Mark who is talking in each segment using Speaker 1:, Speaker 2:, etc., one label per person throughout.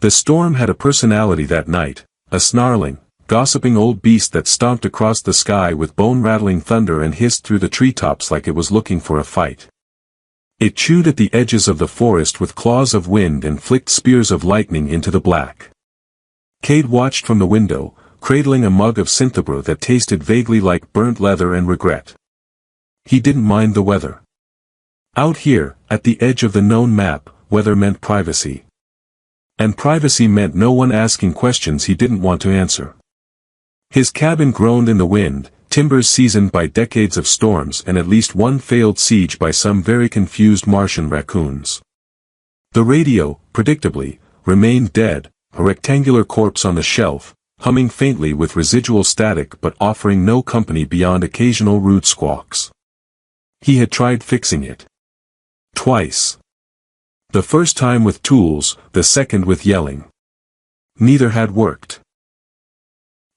Speaker 1: The storm had a personality that night, a snarling, gossiping old beast that stomped across the sky with bone-rattling thunder and hissed through the treetops like it was looking for a fight. It chewed at the edges of the forest with claws of wind and flicked spears of lightning into the black. Cade watched from the window, cradling a mug of synthebrew that tasted vaguely like burnt leather and regret. He didn't mind the weather. Out here, at the edge of the known map, weather meant privacy. And privacy meant no one asking questions he didn't want to answer. His cabin groaned in the wind, timbers seasoned by decades of storms and at least one failed siege by some very confused Martian raccoons. The radio, predictably, remained dead, a rectangular corpse on the shelf, humming faintly with residual static but offering no company beyond occasional rude squawks. He had tried fixing it. Twice. The first time with tools, the second with yelling. Neither had worked.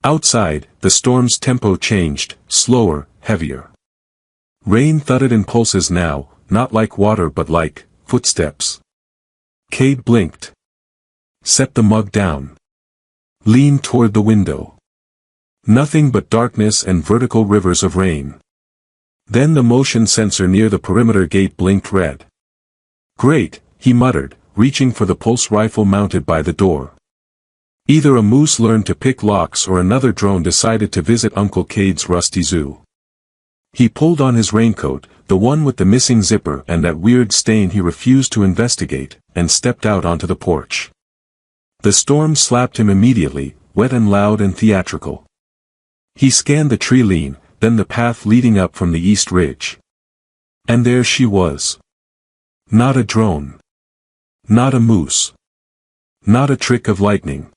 Speaker 1: Outside, the storm's tempo changed, slower, heavier. Rain thudded in pulses now, not like water but like footsteps. Cade blinked. Set the mug down. Leaned toward the window. Nothing but darkness and vertical rivers of rain. Then the motion sensor near the perimeter gate blinked red. Great, he muttered, reaching for the pulse rifle mounted by the door. Either a moose learned to pick locks or another drone decided to visit Uncle Cade's rusty zoo. He pulled on his raincoat, the one with the missing zipper and that weird stain he refused to investigate, and stepped out onto the porch. The storm slapped him immediately, wet and loud and theatrical. He scanned the tree line, then the path leading up from the east ridge. And there she was. Not a drone. Not a moose. Not a trick of lightning.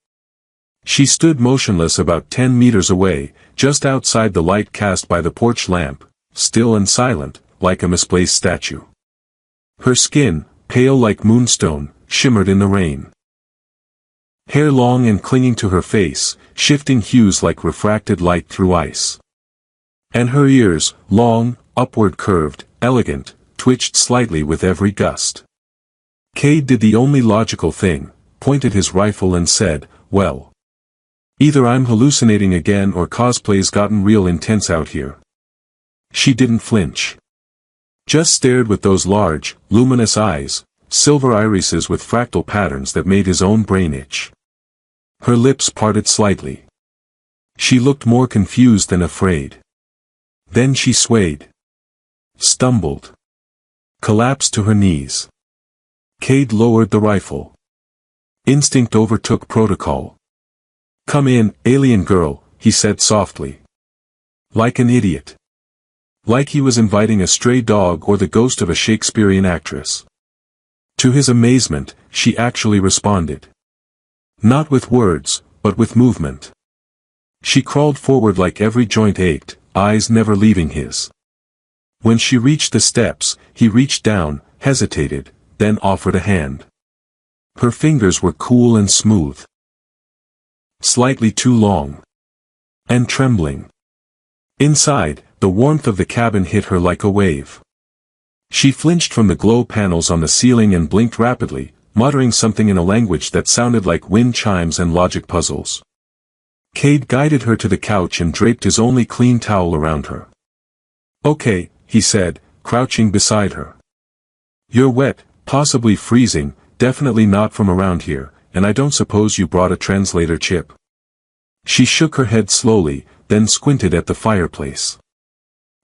Speaker 1: She stood motionless about 10 meters away, just outside the light cast by the porch lamp, still and silent, like a misplaced statue. Her skin, pale like moonstone, shimmered in the rain. Hair long and clinging to her face, shifting hues like refracted light through ice. And her ears, long, upward curved, elegant, twitched slightly with every gust. Cade did the only logical thing, pointed his rifle and said, "Well. Either I'm hallucinating again or cosplay's gotten real intense out here." She didn't flinch. Just stared with those large, luminous eyes, silver irises with fractal patterns that made his own brain itch. Her lips parted slightly. She looked more confused than afraid. Then she swayed. Stumbled. Collapsed to her knees. Cade lowered the rifle. Instinct overtook protocol. "Come in, alien girl," he said softly. Like an idiot. Like he was inviting a stray dog or the ghost of a Shakespearean actress. To his amazement, she actually responded. Not with words, but with movement. She crawled forward like every joint ached, eyes never leaving his. When she reached the steps, he reached down, hesitated, then offered a hand. Her fingers were cool and smooth. Slightly too long. And trembling. Inside, the warmth of the cabin hit her like a wave. She flinched from the glow panels on the ceiling and blinked rapidly, muttering something in a language that sounded like wind chimes and logic puzzles. Cade guided her to the couch and draped his only clean towel around her. "Okay," he said, crouching beside her. "You're wet, possibly freezing, definitely not from around here, and I don't suppose you brought a translator chip." She shook her head slowly, then squinted at the fireplace.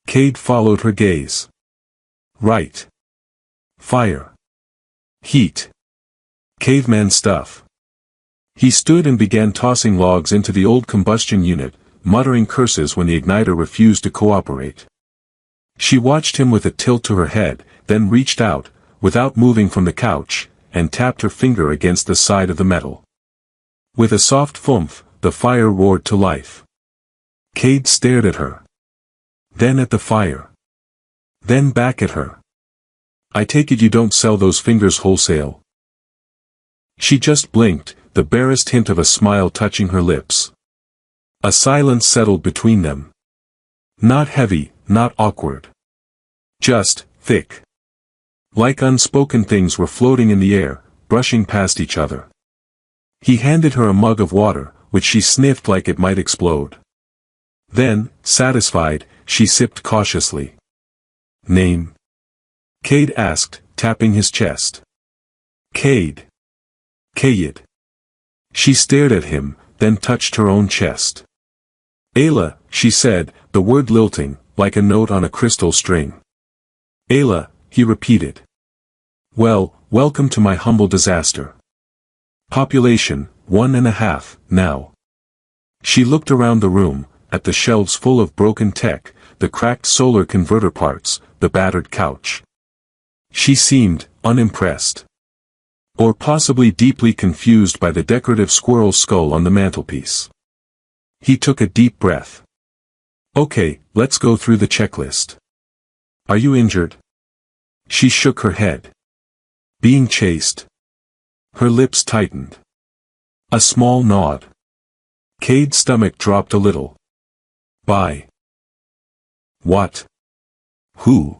Speaker 1: Cade followed her gaze. Right. Fire. Heat. Caveman stuff. He stood and began tossing logs into the old combustion unit, muttering curses when the igniter refused to cooperate. She watched him with a tilt to her head, then reached out, without moving from the couch, and tapped her finger against the side of the metal. With a soft thump, the fire roared to life. Cade stared at her. Then at the fire. Then back at her. "I take it you don't sell those fingers wholesale?" She just blinked, the barest hint of a smile touching her lips. A silence settled between them. Not heavy, not awkward. Just thick. Like unspoken things were floating in the air, brushing past each other. He handed her a mug of water, which she sniffed like it might explode. Then, satisfied, she sipped cautiously. Name? Cade asked, tapping his chest. Cade. Cade. She stared at him, then touched her own chest. Ayla, she said, the word lilting, like a note on a crystal string. Ayla, he repeated. Well, welcome to my humble disaster. Population, 1.5, now. She looked around the room, at the shelves full of broken tech, the cracked solar converter parts, the battered couch. She seemed unimpressed. Or possibly deeply confused by the decorative squirrel skull on the mantelpiece. He took a deep breath. Okay, let's go through the checklist. Are you injured? She shook her head. Being chased. Her lips tightened. A small nod. Cade's stomach dropped a little. By. What? Who?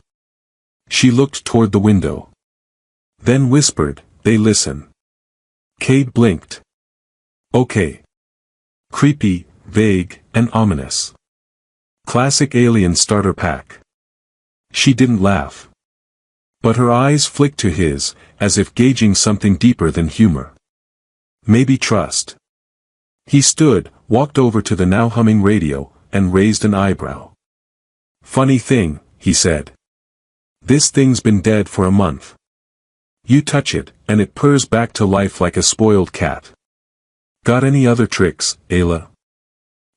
Speaker 1: She looked toward the window. Then whispered, they listen. Cade blinked. Okay. Creepy, vague, and ominous. Classic alien starter pack. She didn't laugh. But her eyes flicked to his, as if gauging something deeper than humor. Maybe trust. He stood, walked over to the now humming radio, and raised an eyebrow. Funny thing, he said. This thing's been dead for a month. You touch it, and it purrs back to life like a spoiled cat. Got any other tricks, Ayla?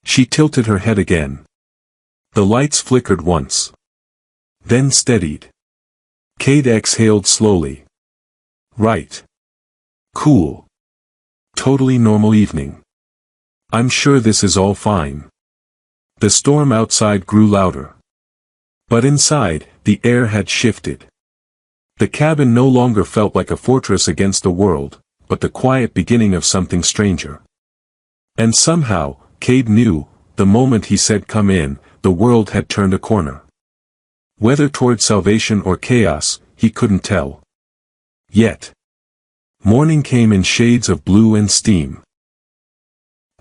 Speaker 1: She tilted her head again. The lights flickered once. Then steadied. Cade exhaled slowly. Right. Cool. Totally normal evening. I'm sure this is all fine. The storm outside grew louder. But inside, the air had shifted. The cabin no longer felt like a fortress against the world, but the quiet beginning of something stranger. And somehow, Cade knew, the moment he said come in, the world had turned a corner. Whether toward salvation or chaos, he couldn't tell. Yet. Morning came in shades of blue and steam.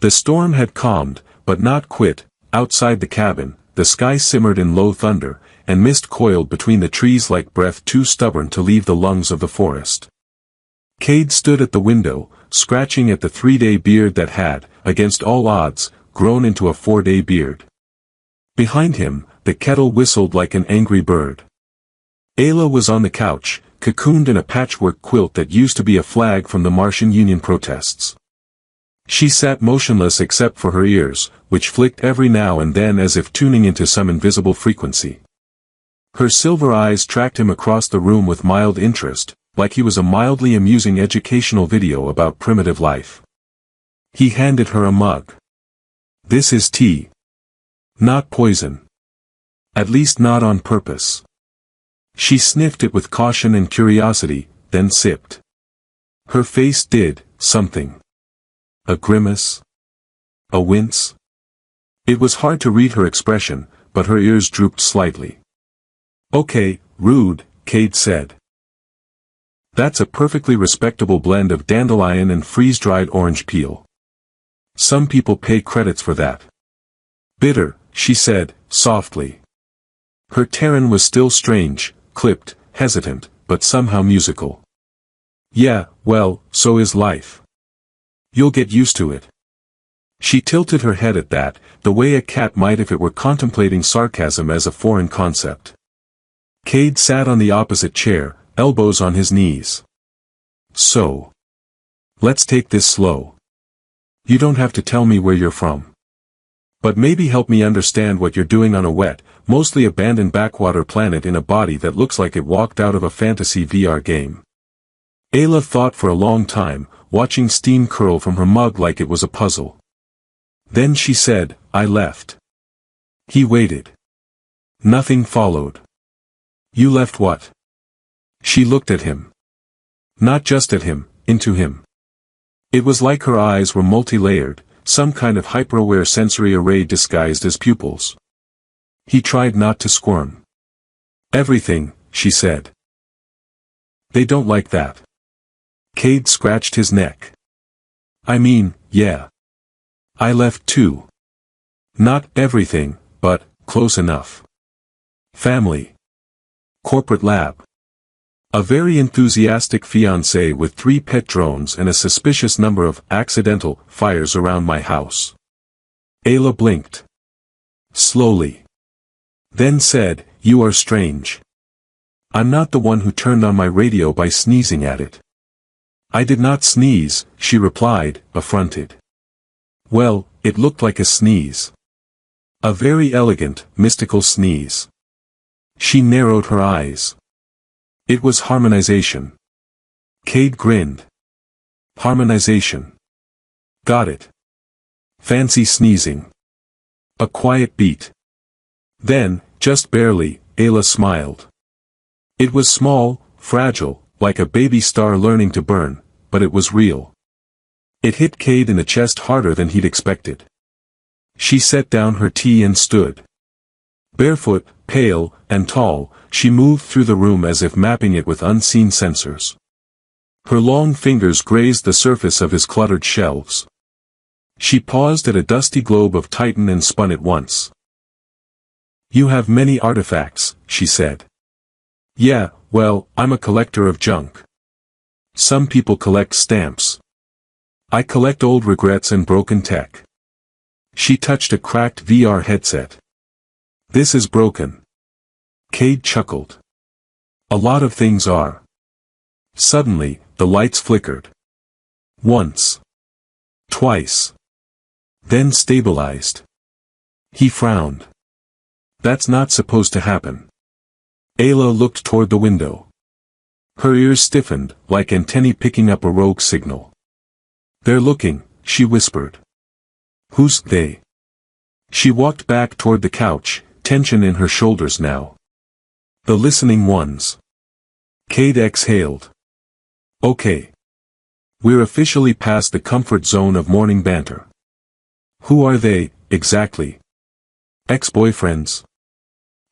Speaker 1: The storm had calmed, but not quit. Outside the cabin, the sky simmered in low thunder, and mist coiled between the trees like breath too stubborn to leave the lungs of the forest. Cade stood at the window, scratching at the 3-day beard that had, against all odds, grown into a 4-day beard. Behind him, the kettle whistled like an angry bird. Ayla was on the couch, cocooned in a patchwork quilt that used to be a flag from the Martian Union protests. She sat motionless except for her ears, which flicked every now and then as if tuning into some invisible frequency. Her silver eyes tracked him across the room with mild interest, like he was a mildly amusing educational video about primitive life. He handed her a mug. This is tea. Not poison. At least not on purpose. She sniffed it with caution and curiosity, then sipped. Her face did something. A grimace? A wince? It was hard to read her expression, but her ears drooped slightly. Okay, rude, Cade said. That's a perfectly respectable blend of dandelion and freeze-dried orange peel. Some people pay credits for that. Bitter, she said, softly. Her Terran was still strange, clipped, hesitant, but somehow musical. Yeah, well, so is life. You'll get used to it. She tilted her head at that, the way a cat might if it were contemplating sarcasm as a foreign concept. Cade sat on the opposite chair, elbows on his knees. So. Let's take this slow. You don't have to tell me where you're from. But maybe help me understand what you're doing on a wet, mostly abandoned backwater planet in a body that looks like it walked out of a fantasy VR game. Ayla thought for a long time, watching steam curl from her mug like it was a puzzle. Then she said, I left. He waited. Nothing followed. You left what? She looked at him. Not just at him, into him. It was like her eyes were multi-layered, some kind of hyper-aware sensory array disguised as pupils. He tried not to squirm. Everything, she said. They don't like that. Cade scratched his neck. Yeah. I left too. Not everything, but close enough. Family. Corporate lab. A very enthusiastic fiancé with 3 pet drones and a suspicious number of accidental fires around my house. Ayla blinked. Slowly. Then said, "You are strange. I'm not the one who turned on my radio by sneezing at it." "I did not sneeze," she replied, affronted. "Well, it looked like a sneeze. A very elegant, mystical sneeze." She narrowed her eyes. "It was harmonization." Cade grinned. "Harmonization. Got it. Fancy sneezing. A quiet beat." Then, just barely, Ayla smiled. It was small, fragile, like a baby star learning to burn, but it was real. It hit Cade in the chest harder than he'd expected. She set down her tea and stood. Barefoot, pale, and tall, she moved through the room as if mapping it with unseen sensors. Her long fingers grazed the surface of his cluttered shelves. She paused at a dusty globe of Titan and spun it once. "You have many artifacts," she said. "Yeah, well, I'm a collector of junk. Some people collect stamps. I collect old regrets and broken tech." She touched a cracked VR headset. "This is broken." Cade chuckled. "A lot of things are." Suddenly, the lights flickered. Once. Twice. Then stabilized. He frowned. "That's not supposed to happen." Ayla looked toward the window. Her ears stiffened, like antennae picking up a rogue signal. "They're looking," she whispered. "Who's they?" She walked back toward the couch, tension in her shoulders now. "The listening ones." Cade exhaled. "Okay. We're officially past the comfort zone of morning banter." "Who are they, exactly?" "Ex-boyfriends.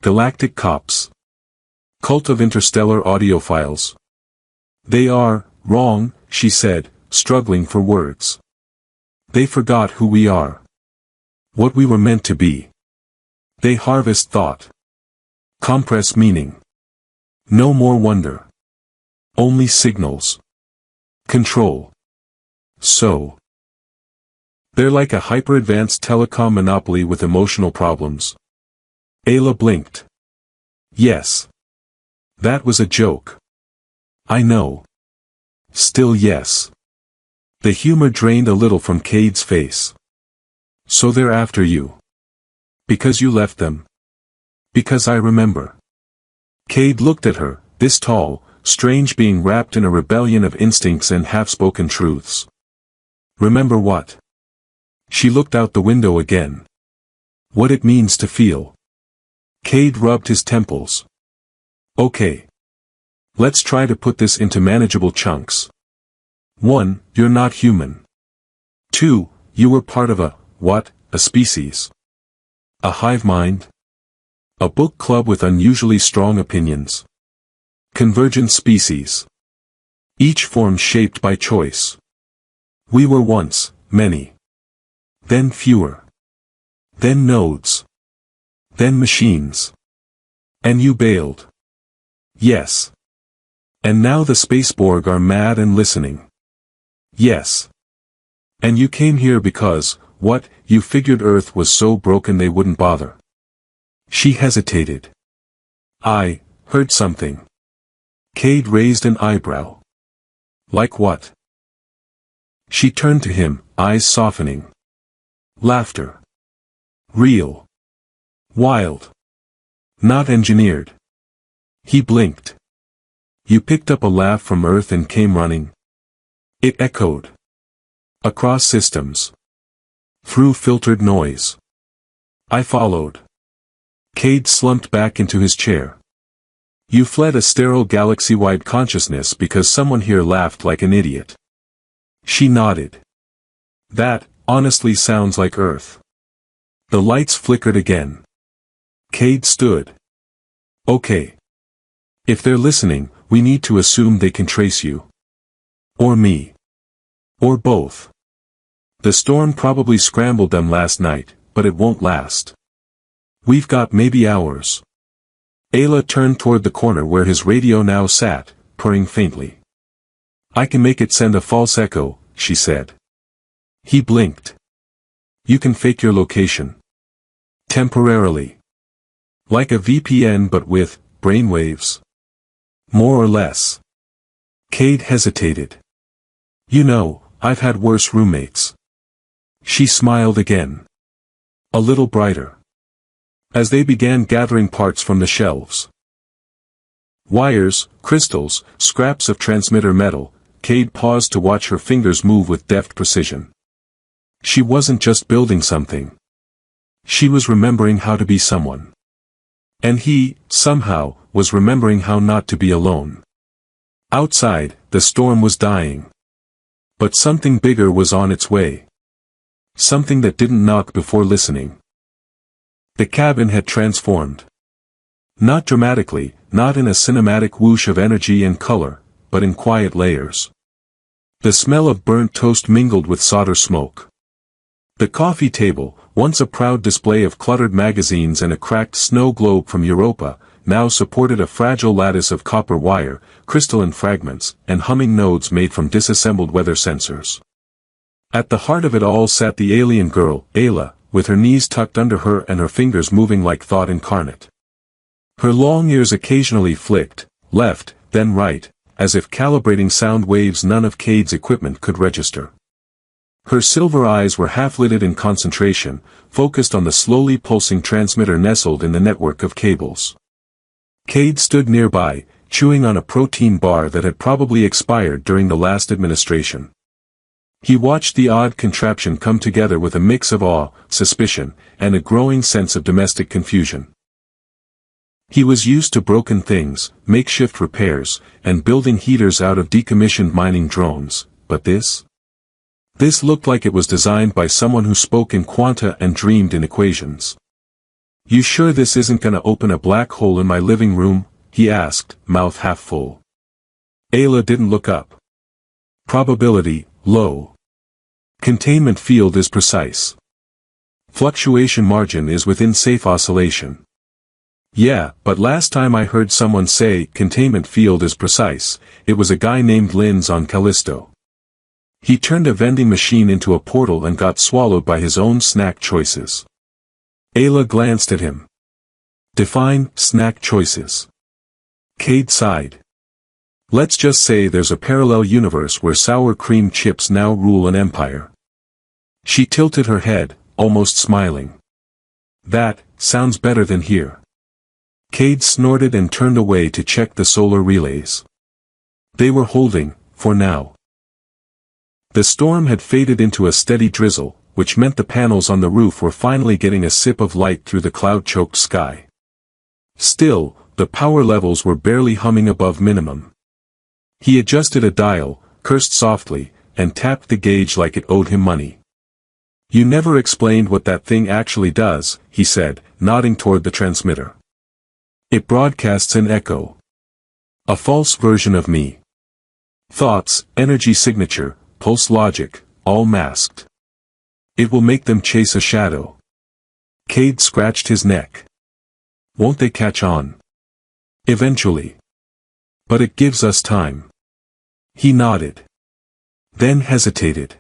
Speaker 1: Galactic cops. Cult of interstellar audiophiles." "They are wrong," she said, struggling for words. "They forgot who we are. What we were meant to be. They harvest thought. Compress meaning. No more wonder. Only signals. Control. So. They're like a hyper-advanced telecom monopoly with emotional problems." Ayla blinked. "Yes. That was a joke." "I know. Still yes." The humor drained a little from Cade's face. "So they're after you. Because you left them." "Because I remember." Cade looked at her, this tall, strange being wrapped in a rebellion of instincts and half-spoken truths. "Remember what?" She looked out the window again. "What it means to feel." Cade rubbed his temples. "Okay. Let's try to put this into manageable chunks. 1. You're not human. 2. You were part of a species. A hive mind. A book club with unusually strong opinions. Convergent species. Each form shaped by choice. We were once, many. Then fewer. Then nodes. Then machines. And you bailed. Yes. And now the Spaceborg are mad and listening. Yes. And you came here because, you figured Earth was so broken they wouldn't bother." She hesitated. "I heard something." Cade raised an eyebrow. "Like what?" She turned to him, eyes softening. "Laughter. Real. Wild. Not engineered." He blinked. "You picked up a laugh from Earth and came running?" It echoed. "Across systems. Through filtered noise. I followed." Cade slumped back into his chair. "You fled a sterile galaxy-wide consciousness because someone here laughed like an idiot." She nodded. "That, honestly sounds like Earth." The lights flickered again. Cade stood. "Okay. If they're listening, we need to assume they can trace you. Or me. Or both." The storm probably scrambled them last night, but it won't last. We've got maybe hours. Ayla turned toward the corner where his radio now sat, purring faintly. I can make it send a false echo, she said. He blinked. You can fake your location. Temporarily. Like a VPN but with brainwaves. More or less. Cade hesitated. You know, I've had worse roommates. She smiled again. A little brighter. As they began gathering parts from the shelves. Wires, crystals, scraps of transmitter metal, Cade paused to watch her fingers move with deft precision. She wasn't just building something. She was remembering how to be someone. And he, somehow, was remembering how not to be alone. Outside, the storm was dying. But something bigger was on its way. Something that didn't knock before listening. The cabin had transformed. Not dramatically, not in a cinematic whoosh of energy and color, but in quiet layers. The smell of burnt toast mingled with solder smoke. The coffee table, once a proud display of cluttered magazines and a cracked snow globe from Europa, now supported a fragile lattice of copper wire, crystalline fragments, and humming nodes made from disassembled weather sensors. At the heart of it all sat the alien girl, Ayla, with her knees tucked under her and her fingers moving like thought incarnate. Her long ears occasionally flicked, left, then right, as if calibrating sound waves none of Cade's equipment could register. Her silver eyes were half-lidded in concentration, focused on the slowly pulsing transmitter nestled in the network of cables. Cade stood nearby, chewing on a protein bar that had probably expired during the last administration. He watched the odd contraption come together with a mix of awe, suspicion, and a growing sense of domestic confusion. He was used to broken things, makeshift repairs, and building heaters out of decommissioned mining drones, but this? This looked like it was designed by someone who spoke in quanta and dreamed in equations. You sure this isn't gonna open a black hole in my living room? He asked, mouth half full. Ayla didn't look up. Probability, low. Containment field is precise. Fluctuation margin is within safe oscillation. Yeah, but last time I heard someone say containment field is precise, it was a guy named Linz on Callisto. He turned a vending machine into a portal and got swallowed by his own snack choices. Ayla glanced at him. Define snack choices. Cade sighed. Let's just say there's a parallel universe where sour cream chips now rule an empire. She tilted her head, almost smiling. That sounds better than here. Cade snorted and turned away to check the solar relays. They were holding, for now. The storm had faded into a steady drizzle, which meant the panels on the roof were finally getting a sip of light through the cloud-choked sky. Still, the power levels were barely humming above minimum. He adjusted a dial, cursed softly, and tapped the gauge like it owed him money. You never explained what that thing actually does, he said, nodding toward the transmitter. It broadcasts an echo. A false version of me. Thoughts, energy signature, pulse logic, all masked. It will make them chase a shadow. Cade scratched his neck. Won't they catch on? Eventually. But it gives us time. He nodded. Then hesitated.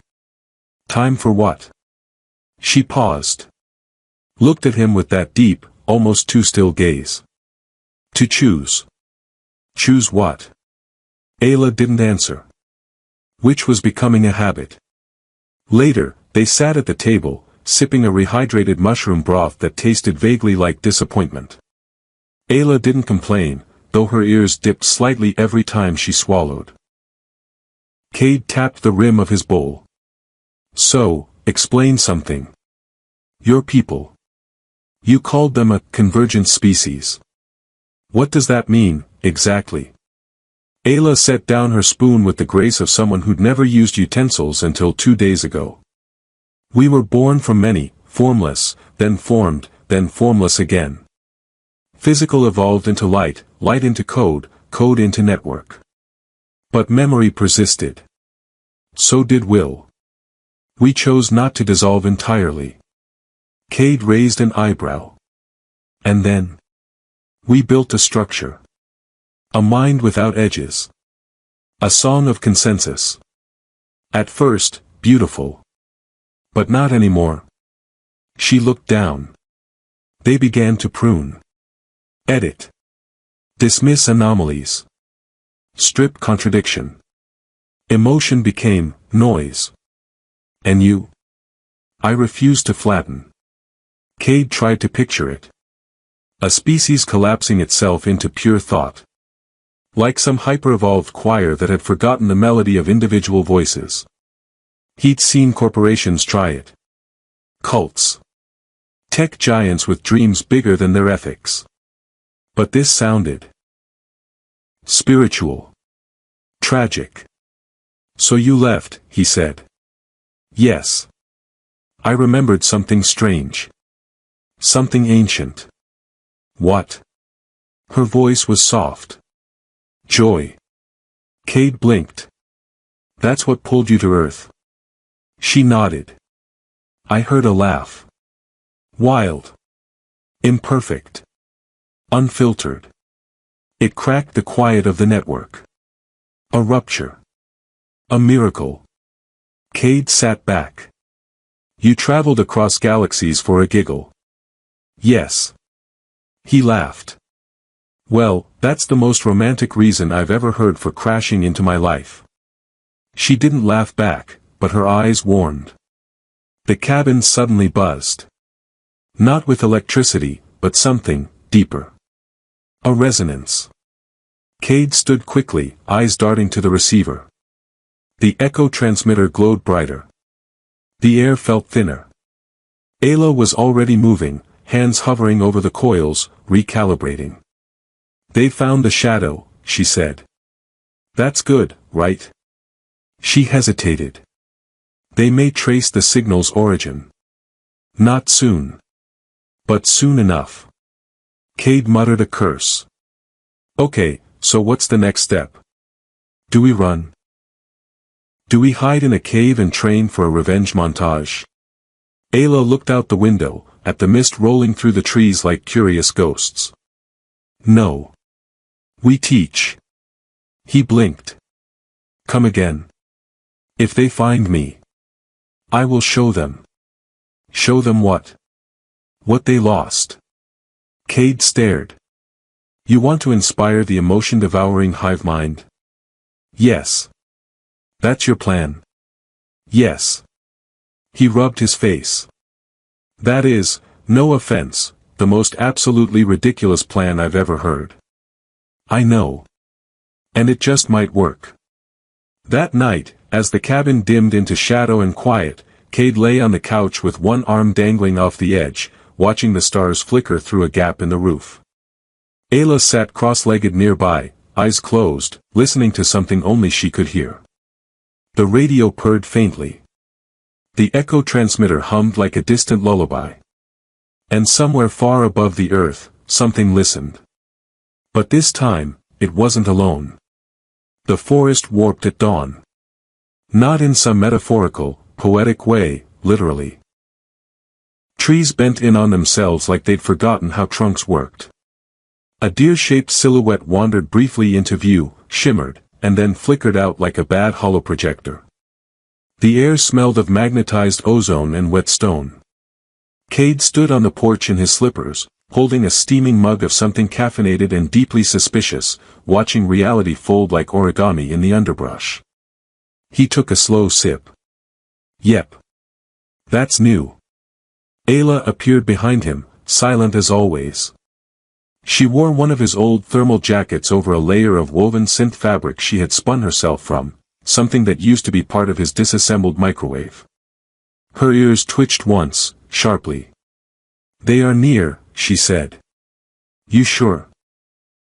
Speaker 1: Time for what? She paused. Looked at him with that deep, almost too still gaze. To choose. Choose what? Ayla didn't answer. Which was becoming a habit. Later, they sat at the table, sipping a rehydrated mushroom broth that tasted vaguely like disappointment. Ayla didn't complain, though her ears dipped slightly every time she swallowed. Cade tapped the rim of his bowl. So, explain something. Your people. You called them a convergent species. What does that mean, exactly? Ayla set down her spoon with the grace of someone who'd never used utensils until 2 days ago. We were born from many, formless, then formed, then formless again. Physical evolved into light, light into code, code into network. But memory persisted. So did will. We chose not to dissolve entirely. Cade raised an eyebrow. And then? We built a structure. A mind without edges. A song of consensus. At first, beautiful. But not anymore. She looked down. They began to prune. Edit. Dismiss anomalies. Strip contradiction. Emotion became noise. And you? I refused to flatten. Cade tried to picture it. A species collapsing itself into pure thought. Like some hyper-evolved choir that had forgotten the melody of individual voices. He'd seen corporations try it. Cults. Tech giants with dreams bigger than their ethics. But this sounded spiritual. Tragic. So you left, he said. Yes. I remembered something strange. Something ancient. What? Her voice was soft. Joy. Cade blinked. That's what pulled you to Earth. She nodded. I heard a laugh. Wild. Imperfect. Unfiltered. It cracked the quiet of the network. A rupture. A miracle. Cade sat back. You traveled across galaxies for a giggle. Yes. He laughed. Well, that's the most romantic reason I've ever heard for crashing into my life. She didn't laugh back, but her eyes warmed. The cabin suddenly buzzed. Not with electricity, but something deeper. A resonance. Cade stood quickly, eyes darting to the receiver. The echo transmitter glowed brighter. The air felt thinner. Ayla was already moving, hands hovering over the coils, recalibrating. They found the shadow, she said. That's good, right? She hesitated. They may trace the signal's origin. Not soon. But soon enough. Cade muttered a curse. Okay, so what's the next step? Do we run? Do we hide in a cave and train for a revenge montage? Ayla looked out the window, at the mist rolling through the trees like curious ghosts. No. We teach. He blinked. Come again. If they find me, I will show them. Show them what? What they lost. Cade stared. You want to inspire the emotion-devouring hive mind? Yes. That's your plan? Yes. He rubbed his face. That is, no offense, the most absolutely ridiculous plan I've ever heard. I know. And it just might work. That night, as the cabin dimmed into shadow and quiet, Cade lay on the couch with one arm dangling off the edge, watching the stars flicker through a gap in the roof. Ayla sat cross-legged nearby, eyes closed, listening to something only she could hear. The radio purred faintly. The echo transmitter hummed like a distant lullaby. And somewhere far above the earth, something listened. But this time, it wasn't alone. The forest warped at dawn. Not in some metaphorical, poetic way, literally. Trees bent in on themselves like they'd forgotten how trunks worked. A deer-shaped silhouette wandered briefly into view, shimmered, and then flickered out like a bad holoprojector. The air smelled of magnetized ozone and wet stone. Cade stood on the porch in his slippers, holding a steaming mug of something caffeinated and deeply suspicious, watching reality fold like origami in the underbrush. He took a slow sip. Yep. That's new. Ayla appeared behind him, silent as always. She wore one of his old thermal jackets over a layer of woven synth fabric she had spun herself from, something that used to be part of his disassembled microwave. Her ears twitched once, sharply. They are near, she said. You sure?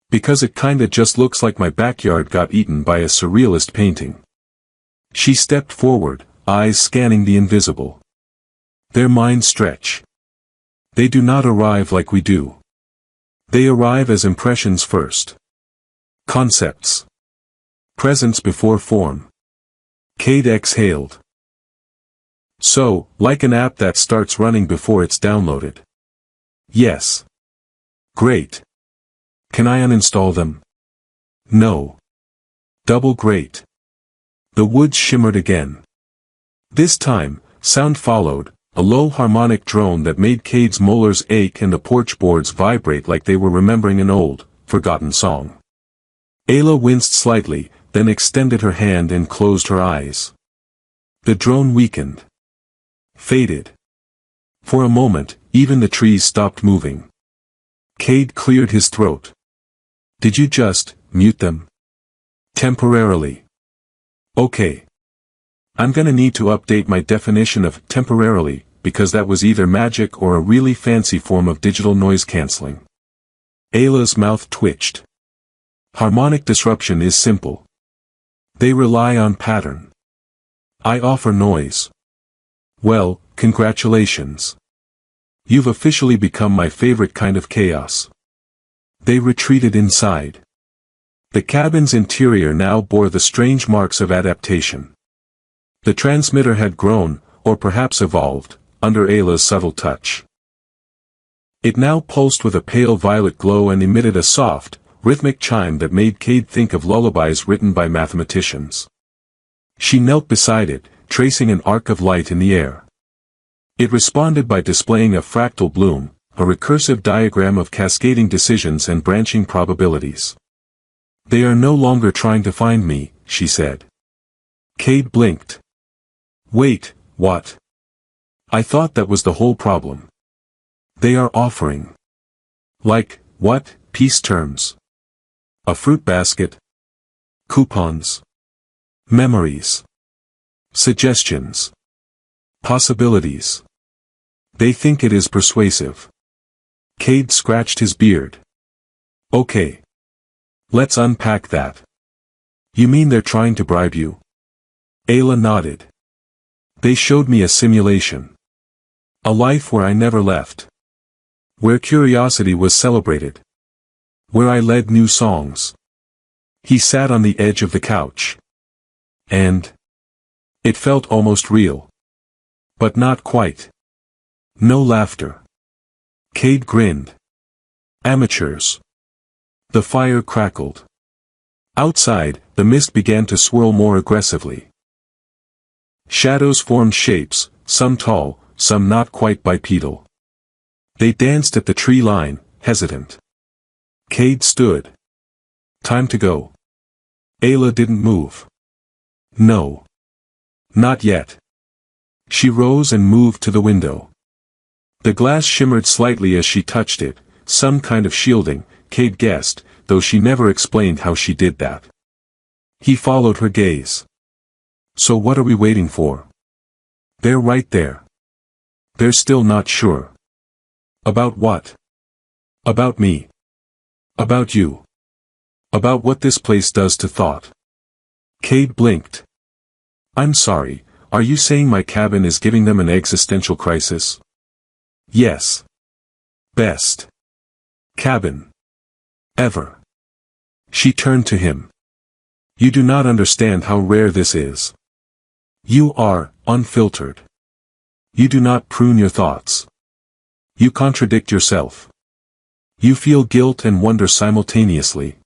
Speaker 1: Because it kinda just looks like my backyard got eaten by a surrealist painting. She stepped forward, eyes scanning the invisible. Their minds stretch. They do not arrive like we do. They arrive as impressions first. Concepts. Presence before form. Cade exhaled. So, like an app that starts running before it's downloaded. Yes. Great. Can I uninstall them? No. Double great. The woods shimmered again. This time, sound followed, a low harmonic drone that made Cade's molars ache and the porch boards vibrate like they were remembering an old, forgotten song. Ayla winced slightly, then extended her hand and closed her eyes. The drone weakened. Faded. For a moment, even the trees stopped moving. Cade cleared his throat. Did you just mute them? Temporarily. Okay. I'm gonna need to update my definition of temporarily, because that was either magic or a really fancy form of digital noise cancelling. Ayla's mouth twitched. Harmonic disruption is simple. They rely on pattern. I offer noise. Well, congratulations. You've officially become my favorite kind of chaos. They retreated inside. The cabin's interior now bore the strange marks of adaptation. The transmitter had grown, or perhaps evolved, under Ayla's subtle touch. It now pulsed with a pale violet glow and emitted a soft, rhythmic chime that made Cade think of lullabies written by mathematicians. She knelt beside it, tracing an arc of light in the air. It responded by displaying a fractal bloom, a recursive diagram of cascading decisions and branching probabilities. They are no longer trying to find me, she said. Cade blinked. Wait, what? I thought that was the whole problem. They are offering. Like, what, peace terms? A fruit basket? Coupons? Memories? Suggestions? Possibilities? They think it is persuasive. Cade scratched his beard. Okay. Let's unpack that. You mean they're trying to bribe you? Ayla nodded. They showed me a simulation. A life where I never left. Where curiosity was celebrated. Where I led new songs. He sat on the edge of the couch. And it felt almost real. But not quite. No laughter. Cade grinned. Amateurs. The fire crackled. Outside, the mist began to swirl more aggressively. Shadows formed shapes, some tall, some not quite bipedal. They danced at the tree line, hesitant. Cade stood. Time to go. Ayla didn't move. No. Not yet. She rose and moved to the window. The glass shimmered slightly as she touched it, some kind of shielding, Cade guessed, though she never explained how she did that. He followed her gaze. So what are we waiting for? They're right there. They're still not sure. About what? About me. About you. About what this place does to thought. Cade blinked. I'm sorry, are you saying my cabin is giving them an existential crisis? Yes. Best cabin ever. She turned to him. You do not understand how rare this is. You are unfiltered. You do not prune your thoughts. You contradict yourself. You feel guilt and wonder simultaneously.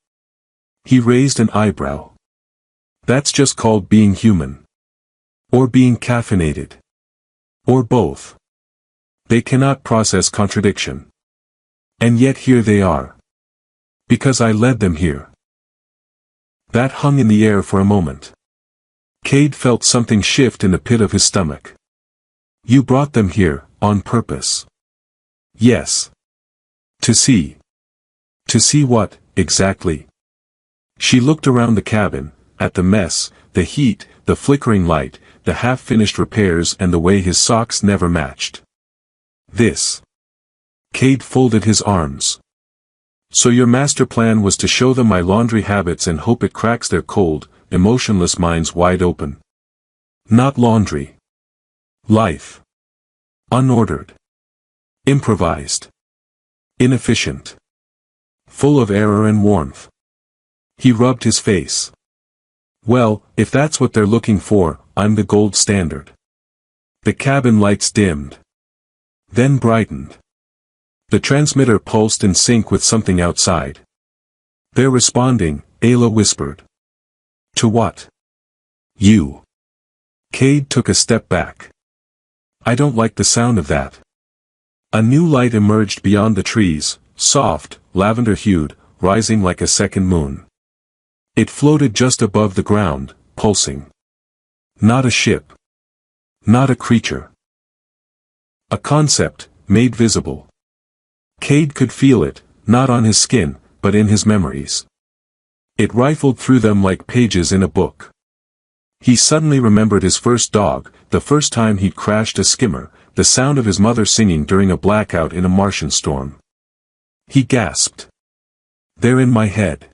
Speaker 1: He raised an eyebrow. That's just called being human. Or being caffeinated. Or both. They cannot process contradiction. And yet here they are. Because I led them here. That hung in the air for a moment. Cade felt something shift in the pit of his stomach. You brought them here, on purpose. Yes. To see. To see what, exactly? She looked around the cabin, at the mess, the heat, the flickering light, the half-finished repairs and the way his socks never matched. This. Cade folded his arms. So your master plan was to show them my laundry habits and hope it cracks their cold, emotionless minds wide open. Not laundry. Life. Unordered. Improvised. Inefficient. Full of error and warmth. He rubbed his face. Well, if that's what they're looking for, I'm the gold standard. The cabin lights dimmed. Then brightened. The transmitter pulsed in sync with something outside. "They're responding," Ayla whispered. "To what?" "You." Cade took a step back. "I don't like the sound of that." A new light emerged beyond the trees, soft, lavender-hued, rising like a second moon. It floated just above the ground, pulsing. Not a ship. Not a creature. A concept, made visible. Cade could feel it, not on his skin, but in his memories. It rifled through them like pages in a book. He suddenly remembered his first dog, the first time he'd crashed a skimmer, the sound of his mother singing during a blackout in a Martian storm. He gasped. "They're in my head."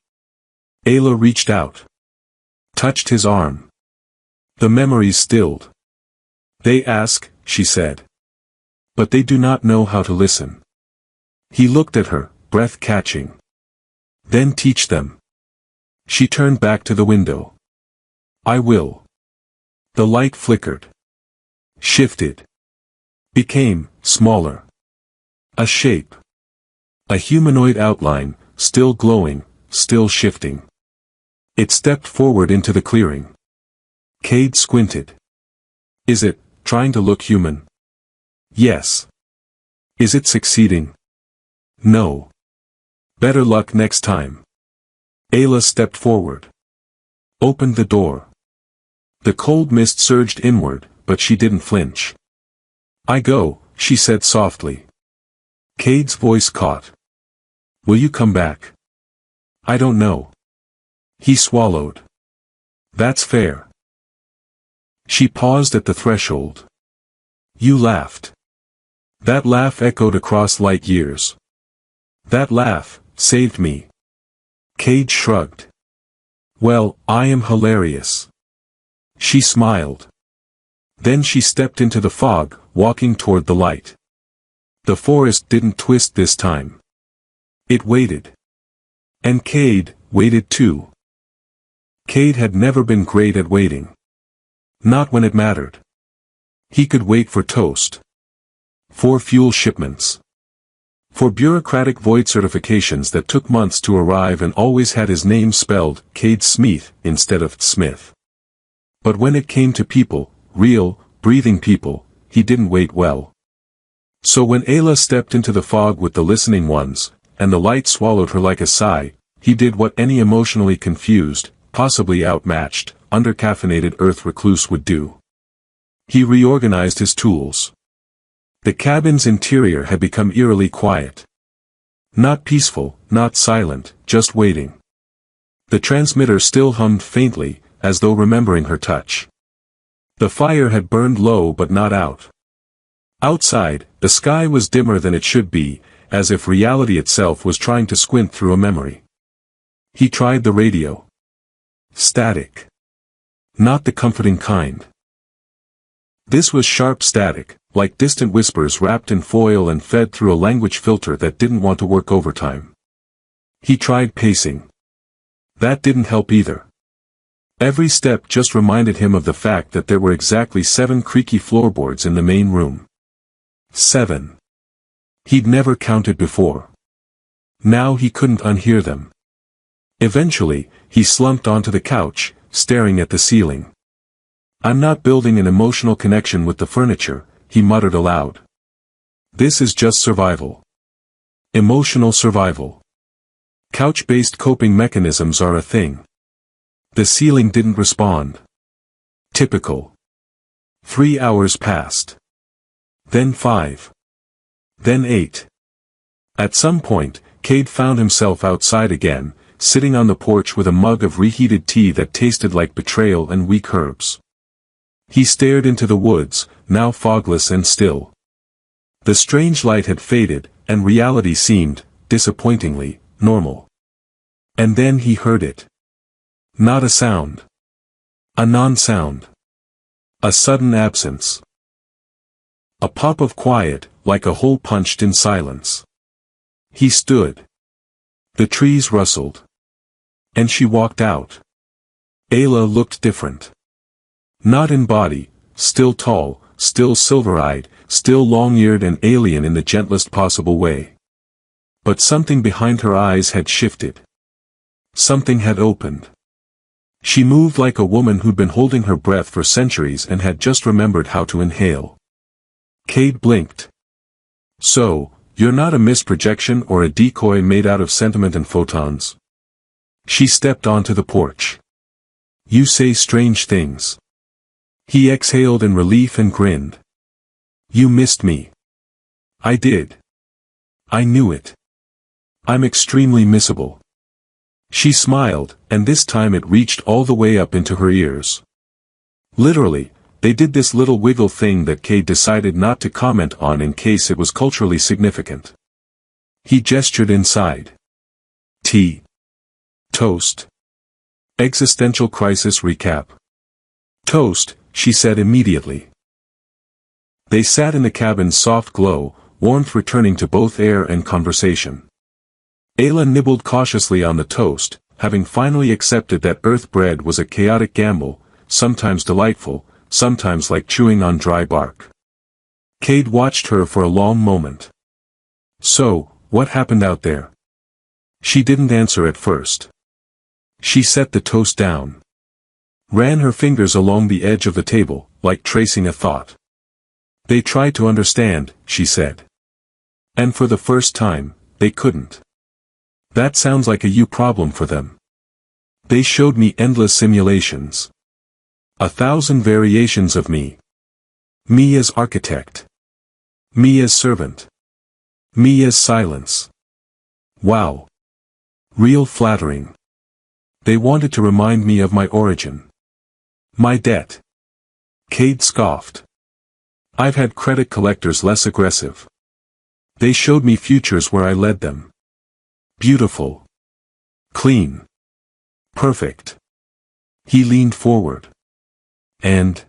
Speaker 1: Ayla reached out. Touched his arm. The memories stilled. "They ask," she said. "But they do not know how to listen." He looked at her, breath catching. "Then teach them." She turned back to the window. "I will." The light flickered. Shifted. Became smaller. A shape. A humanoid outline, still glowing, still shifting. It stepped forward into the clearing. Cade squinted. "Is it trying to look human?" "Yes." "Is it succeeding?" "No." "Better luck next time." Ayla stepped forward. Opened the door. The cold mist surged inward, but she didn't flinch. "I go," she said softly. Cade's voice caught. "Will you come back?" "I don't know." He swallowed. "That's fair." She paused at the threshold. "You laughed." That laugh echoed across light years. "That laugh saved me." Cade shrugged. "Well, I am hilarious." She smiled. Then she stepped into the fog, walking toward the light. The forest didn't twist this time. It waited. And Cade waited too. Cade had never been great at waiting. Not when it mattered. He could wait for toast. For fuel shipments. For bureaucratic void certifications that took months to arrive and always had his name spelled Cade Smith instead of Smith. But when it came to people, real, breathing people, he didn't wait well. So when Ayla stepped into the fog with the listening ones, and the light swallowed her like a sigh, he did what any emotionally confused, possibly outmatched, undercaffeinated Earth recluse would do. He reorganized his tools. The cabin's interior had become eerily quiet. Not peaceful, not silent, just waiting. The transmitter still hummed faintly, as though remembering her touch. The fire had burned low but not out. Outside, the sky was dimmer than it should be, as if reality itself was trying to squint through a memory. He tried the radio. Static. Not the comforting kind. This was sharp static, like distant whispers wrapped in foil and fed through a language filter that didn't want to work overtime. He tried pacing. That didn't help either. Every step just reminded him of the fact that there were exactly 7 creaky floorboards in the main room. 7. He'd never counted before. Now he couldn't unhear them. Eventually, he slumped onto the couch, staring at the ceiling. "I'm not building an emotional connection with the furniture," he muttered aloud. "This is just survival. Emotional survival. Couch-based coping mechanisms are a thing." The ceiling didn't respond. Typical. 3 hours passed. Then 5. Then 8. At some point, Cade found himself outside again, sitting on the porch with a mug of reheated tea that tasted like betrayal and weak herbs. He stared into the woods, now fogless and still. The strange light had faded, and reality seemed, disappointingly, normal. And then he heard it. Not a sound. A non-sound. A sudden absence. A pop of quiet, like a hole punched in silence. He stood. The trees rustled. And she walked out. Ayla looked different. Not in body, still tall, still silver-eyed, still long-eared and alien in the gentlest possible way. But something behind her eyes had shifted. Something had opened. She moved like a woman who'd been holding her breath for centuries and had just remembered how to inhale. Cade blinked. So, you're not a misprojection or a decoy made out of sentiment and photons? She stepped onto the porch. You say strange things. He exhaled in relief and grinned. You missed me. I did. I knew it. I'm extremely missable. She smiled, and this time it reached all the way up into her ears. Literally, they did this little wiggle thing that Cade decided not to comment on in case it was culturally significant. He gestured inside. Tea. Toast. Existential crisis recap. Toast, she said immediately. They sat in the cabin's soft glow, warmth returning to both air and conversation. Ayla nibbled cautiously on the toast, having finally accepted that Earth bread was a chaotic gamble, sometimes delightful, sometimes like chewing on dry bark. Cade watched her for a long moment. So, what happened out there? She didn't answer at first. She set the toast down. Ran her fingers along the edge of the table, like tracing a thought. They tried to understand, she said. And for the first time, they couldn't. That sounds like a you problem for them. They showed me endless simulations. 1,000 variations of me. Me as architect. Me as servant. Me as silence. Wow. Real flattering. They wanted to remind me of my origin. My debt. Cade scoffed. I've had credit collectors less aggressive. They showed me futures where I led them. Beautiful. Clean. Perfect. He leaned forward. And?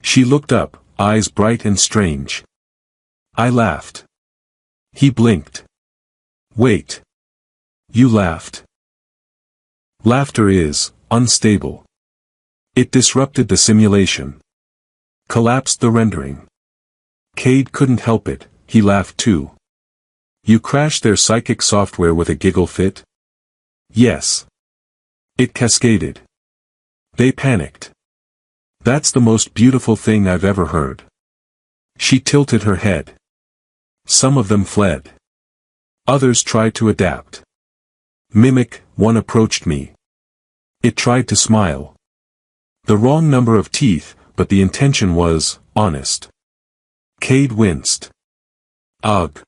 Speaker 1: She looked up, eyes bright and strange. I laughed. He blinked. Wait. You laughed. Laughter is unstable. It disrupted the simulation. Collapsed the rendering. Cade couldn't help it, he laughed too. You crashed their psychic software with a giggle fit? Yes. It cascaded. They panicked. That's the most beautiful thing I've ever heard. She tilted her head. Some of them fled. Others tried to adapt. Mimic, one approached me. It tried to smile. The wrong number of teeth, but the intention was honest. Cade winced. Ugh.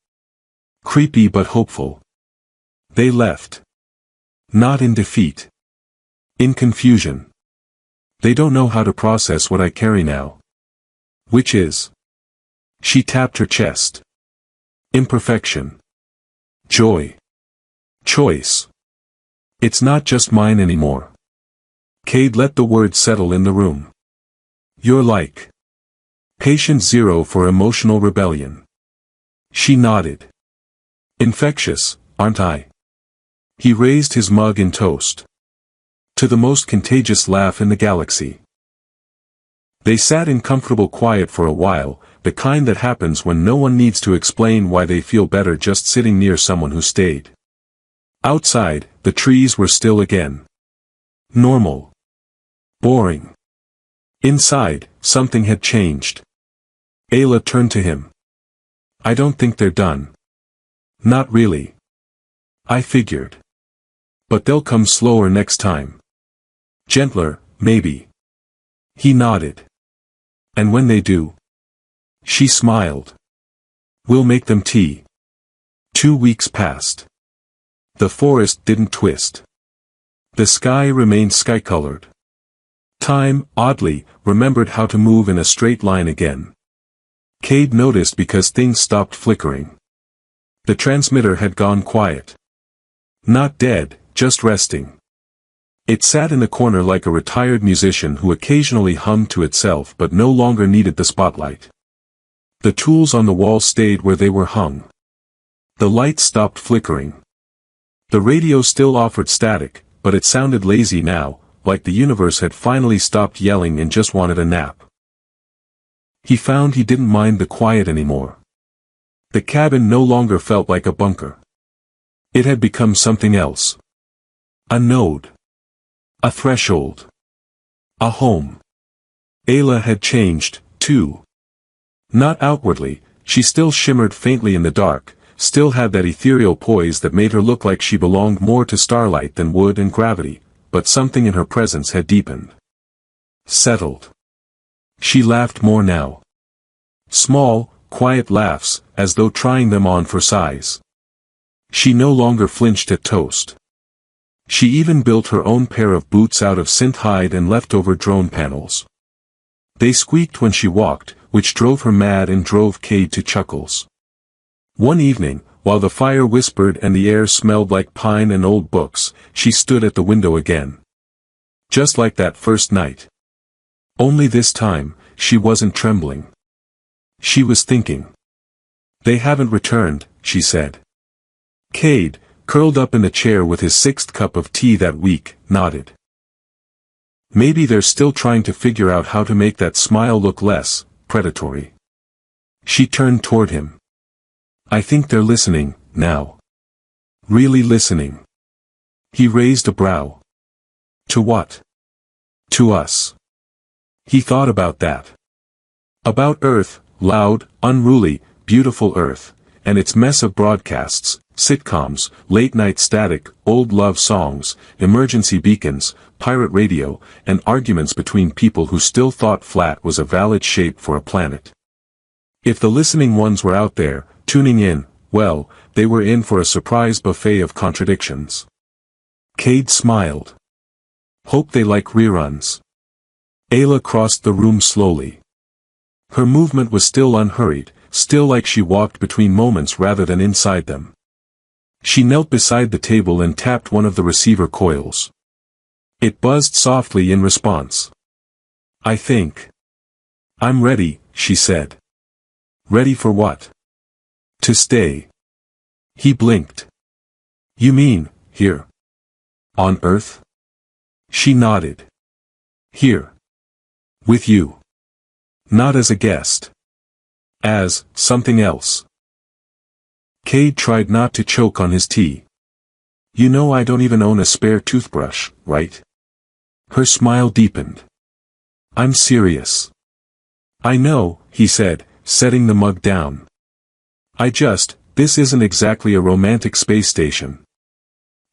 Speaker 1: Creepy but hopeful. They left. Not in defeat. In confusion. They don't know how to process what I carry now. Which is? She tapped her chest. Imperfection. Joy. Choice. It's not just mine anymore. Cade let the words settle in the room. You're like patient zero for emotional rebellion. She nodded. Infectious, aren't I? He raised his mug in toast. To the most contagious laugh in the galaxy. They sat in comfortable quiet for a while, the kind that happens when no one needs to explain why they feel better just sitting near someone who stayed. Outside, the trees were still again. Normal. Boring. Inside, something had changed. Ayla turned to him. I don't think they're done. Not really. I figured. But they'll come slower next time. Gentler, maybe. He nodded. And when they do? She smiled. We'll make them tea. 2 weeks passed. The forest didn't twist. The sky remained sky-colored. Time, oddly, remembered how to move in a straight line again. Cade noticed because things stopped flickering. The transmitter had gone quiet. Not dead, just resting. It sat in the corner like a retired musician who occasionally hummed to itself but no longer needed the spotlight. The tools on the wall stayed where they were hung. The lights stopped flickering. The radio still offered static, but it sounded lazy now, like the universe had finally stopped yelling and just wanted a nap. He found he didn't mind the quiet anymore. The cabin no longer felt like a bunker. It had become something else. A node. A threshold. A home. Ayla had changed, too. Not outwardly, she still shimmered faintly in the dark, still had that ethereal poise that made her look like she belonged more to starlight than wood and gravity, but something in her presence had deepened. Settled. She laughed more now. Small, quiet laughs, as though trying them on for size. She no longer flinched at toast. She even built her own pair of boots out of synth hide and leftover drone panels. They squeaked when she walked, which drove her mad and drove Cade to chuckles. One evening, while the fire whispered and the air smelled like pine and old books, she stood at the window again. Just like that first night. Only this time, she wasn't trembling. She was thinking. They haven't returned, she said. Cade, curled up in the chair with his 6th cup of tea that week, nodded. Maybe they're still trying to figure out how to make that smile look less predatory. She turned toward him. I think they're listening, now. Really listening. He raised a brow. To what? To us. He thought about that. About Earth, loud, unruly, beautiful Earth, and its mess of broadcasts, sitcoms, late-night static, old love songs, emergency beacons, pirate radio, and arguments between people who still thought flat was a valid shape for a planet. If the listening ones were out there, tuning in, well, they were in for a surprise buffet of contradictions. Cade smiled. Hope they like reruns. Ayla crossed the room slowly. Her movement was still unhurried, still like she walked between moments rather than inside them. She knelt beside the table and tapped one of the receiver coils. It buzzed softly in response. I think. I'm ready, she said. Ready for what? To stay. He blinked. You mean, here? On Earth? She nodded. Here. With you. Not as a guest. As something else. Cade tried not to choke on his tea. You know I don't even own a spare toothbrush, right? Her smile deepened. I'm serious. I know, he said, setting the mug down. This isn't exactly a romantic space station.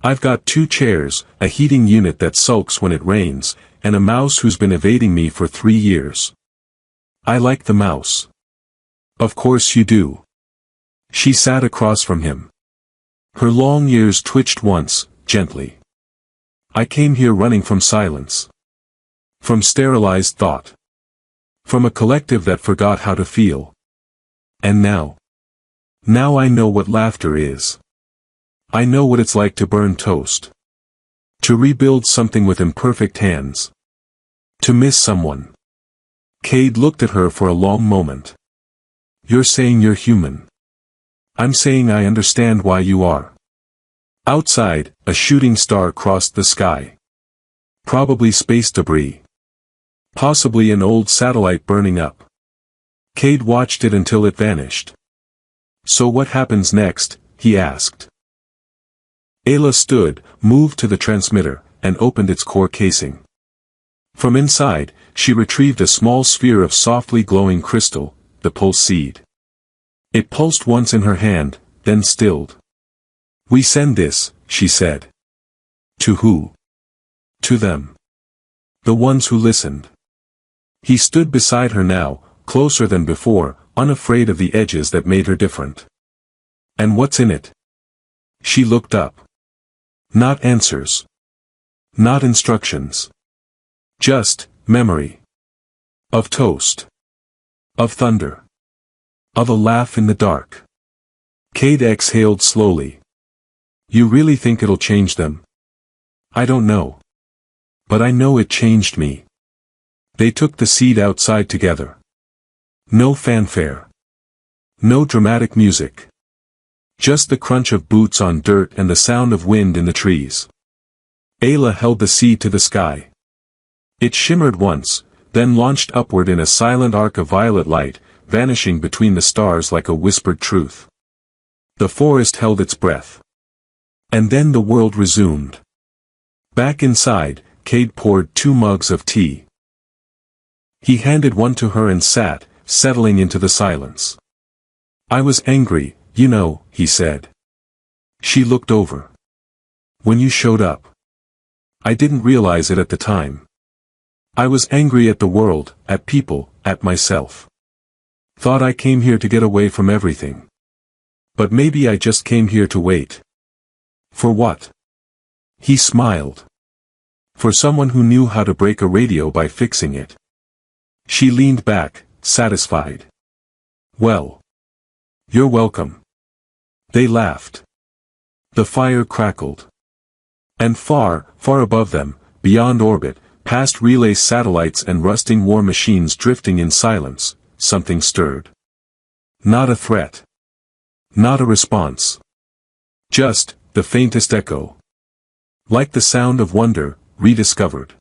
Speaker 1: I've got 2 chairs, a heating unit that sulks when it rains, and a mouse who's been evading me for 3 years. I like the mouse. Of course you do. She sat across from him. Her long ears twitched once, gently. I came here running from silence. From sterilized thought. From a collective that forgot how to feel. And now. Now I know what laughter is. I know what it's like to burn toast. To rebuild something with imperfect hands. To miss someone. Cade looked at her for a long moment. You're saying you're human. I'm saying I understand why you are. Outside, a shooting star crossed the sky. Probably space debris. Possibly an old satellite burning up. Cade watched it until it vanished. So what happens next? He asked. Ayla stood, moved to the transmitter, and opened its core casing. From inside, she retrieved a small sphere of softly glowing crystal, the pulse seed. It pulsed once in her hand, then stilled. We send this, she said. To who? To them. The ones who listened. He stood beside her now, closer than before, unafraid of the edges that made her different. And what's in it? She looked up. Not answers. Not instructions. Just, memory. Of toast. Of thunder. Of a laugh in the dark. Cade exhaled slowly. You really think it'll change them? I don't know. But I know it changed me. They took the seed outside together. No fanfare. No dramatic music. Just the crunch of boots on dirt and the sound of wind in the trees. Ayla held the seed to the sky. It shimmered once, then launched upward in a silent arc of violet light, vanishing between the stars like a whispered truth. The forest held its breath. And then the world resumed. Back inside, Cade poured 2 mugs of tea. He handed one to her and sat, settling into the silence. "I was angry, you know," he said. She looked over. "When you showed up. I didn't realize it at the time. I was angry at the world, at people, at myself. Thought I came here to get away from everything. But maybe I just came here to wait." "For what?" He smiled. "For someone who knew how to break a radio by fixing it." She leaned back, satisfied. "Well. You're welcome." They laughed. The fire crackled. And far, far above them, beyond orbit, past relay satellites and rusting war machines drifting in silence, something stirred. Not a threat. Not a response. Just, the faintest echo. Like the sound of wonder, rediscovered.